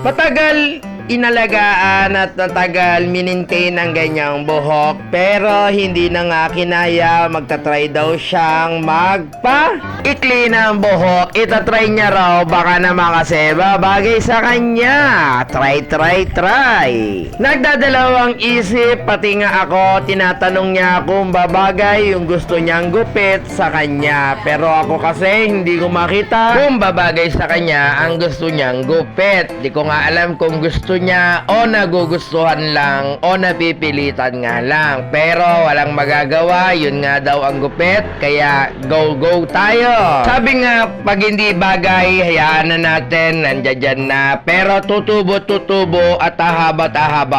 Matagal inalagaan at natagal minintain ang ganyang buhok, pero hindi na nga kinaya. Magtatry daw siyang magpa-ikli ng buhok. Itatry niya raw, baka naman kasi babagay sa kanya. Try. Nagdadalawang isip, pati nga ako. Tinatanong niya kung babagay yung gusto niyang gupit sa kanya, pero ako kasi hindi ko makita kung babagay sa kanya ang gusto niyang gupit. Di ko nga alam kung gusto niya o nagugustuhan lang o napipilitan nga lang, pero walang magagawa. Yun nga daw ang gupit, kaya go tayo. Sabi nga, pag hindi bagay, hayaan na natin, nandiyan na, pero tutubo at ahaba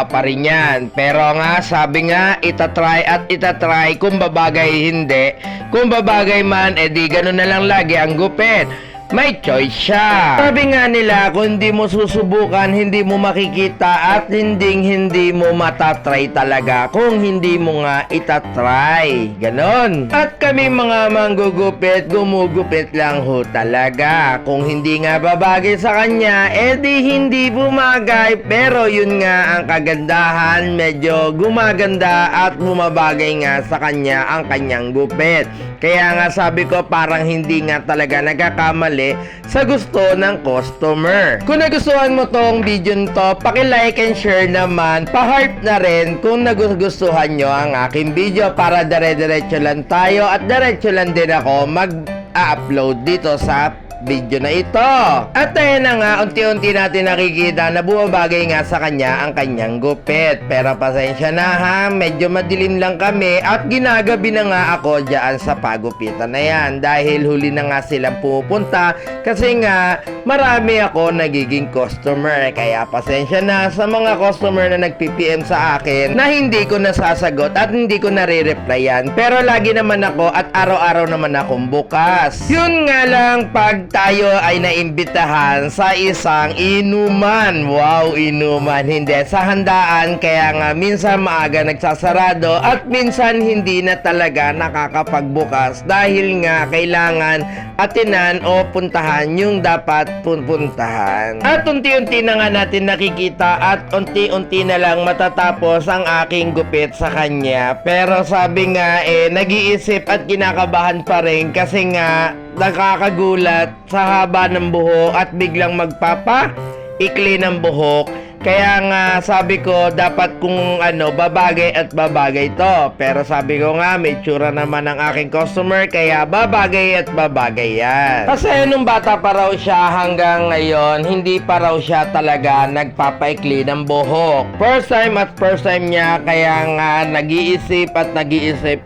pa rin yan. Pero nga, sabi nga, itatry kung babagay hindi. Kung babagay man, edi ganun na lang lagi ang gupit. May choice siya. Sabi nga nila, kung hindi mo susubukan, hindi mo makikita at hindi mo matatry talaga kung hindi mo nga itatry. Ganon. At kami mga manggugupit, gumugupit lang ho talaga. Kung hindi nga babagay sa kanya, edi hindi bumagay. Pero yun nga ang kagandahan, medyo gumaganda at bumabagay nga sa kanya ang kanyang gupit. Kaya nga sabi ko, parang hindi nga talaga nagkakamali sa gusto ng customer. Kung nagustuhan mo tong video nito, paki-like and share naman. Pa-heart na rin kung nagustuhan nyo ang aking video, para dire-diretso lang tayo at diretso lang din ako mag-upload dito sa video na ito. At ayun na nga, unti-unti natin nakikita na bumabagay nga sa kanya ang kanyang gupit. Pero pasensya na ha, medyo madilim lang kami at ginagabi na nga ako dyan sa pagupitan na yan, dahil huli na nga silang pumupunta kasi nga marami ako nagiging customer. Kaya pasensya na sa mga customer na nag-PPM sa akin na hindi ko nasasagot at hindi ko nare-replyan, pero lagi naman ako at araw-araw naman akong bukas. Yun nga lang, pag tayo ay naimbitahan sa isang inuman. Wow, inuman. Hindi, sa handaan. Kaya nga minsan maaga nagsasarado at minsan hindi na talaga nakakapagbukas dahil nga kailangan atinan o puntahan yung dapat puntahan. At unti-unti na nga natin nakikita at unti-unti na lang matatapos ang aking gupit sa kanya. Pero sabi nga nag-iisip at kinakabahan pa rin kasi nga nakakagulat sa haba ng buhok at biglang magpapa-ikli ng buhok. Kaya nga sabi ko, dapat kung babagay at babagay to. Pero sabi ko nga, may tsura naman ang aking customer, kaya babagay at babagay yan. Kasi nung bata pa raw siya hanggang ngayon, hindi pa raw siya talaga nagpapaikli ng buhok. First time niya, kaya nga nag-iisip.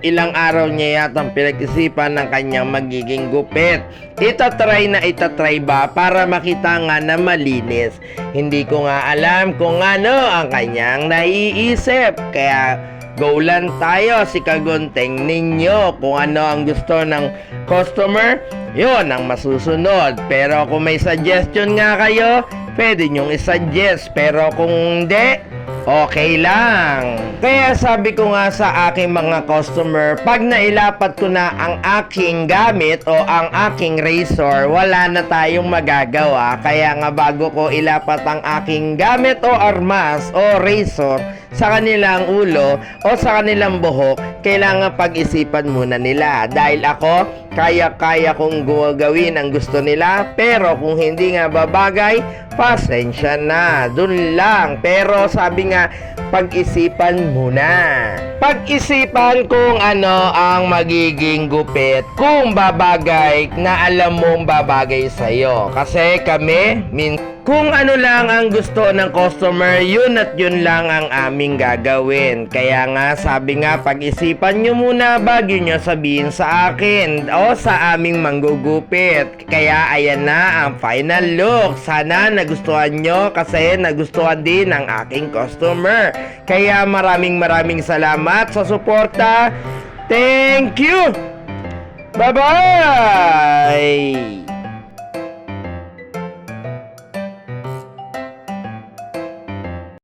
Ilang araw niya yata ang pinag-isipan ng kanyang magiging gupit. Itatry ba para makita nga na malinis. Hindi ko nga alam kung ano ang kanyang naiisip. Kaya go lang tayo, sikagunteng ninyo. Kung ano ang gusto ng customer, yun ang masusunod. Pero kung may suggestion nga kayo, pwede nyong isuggest. Pero kung hindi, okay lang. Kaya sabi ko nga sa aking mga customer, pag nailapat ko na ang aking gamit o ang aking razor, wala na tayong magagawa. Kaya nga bago ko ilapat ang aking gamit o armas o razor sa kanilang ulo o sa kanilang buhok, kailangan pag-isipan muna nila. Dahil ako, kaya kong gawin ang gusto nila, pero kung hindi nga babagay, pasensya na, dun lang. Pero sabi nga, pag-isipan muna. Pag-isipan kung ano ang magiging gupit, kung babagay na alam mong babagay sa'yo. Kasi kami, kung ano lang ang gusto ng customer, yun at yun lang ang aming gagawin. Kaya nga, sabi nga, pag-isipan nyo muna bago nyo sabihin sa akin o sa aming manggugupit. Kaya ayan na ang final look. Sana nagustuhan nyo kasi nagustuhan din ng aking customer. Kaya maraming salamat sa suporta. Thank you! Bye-bye!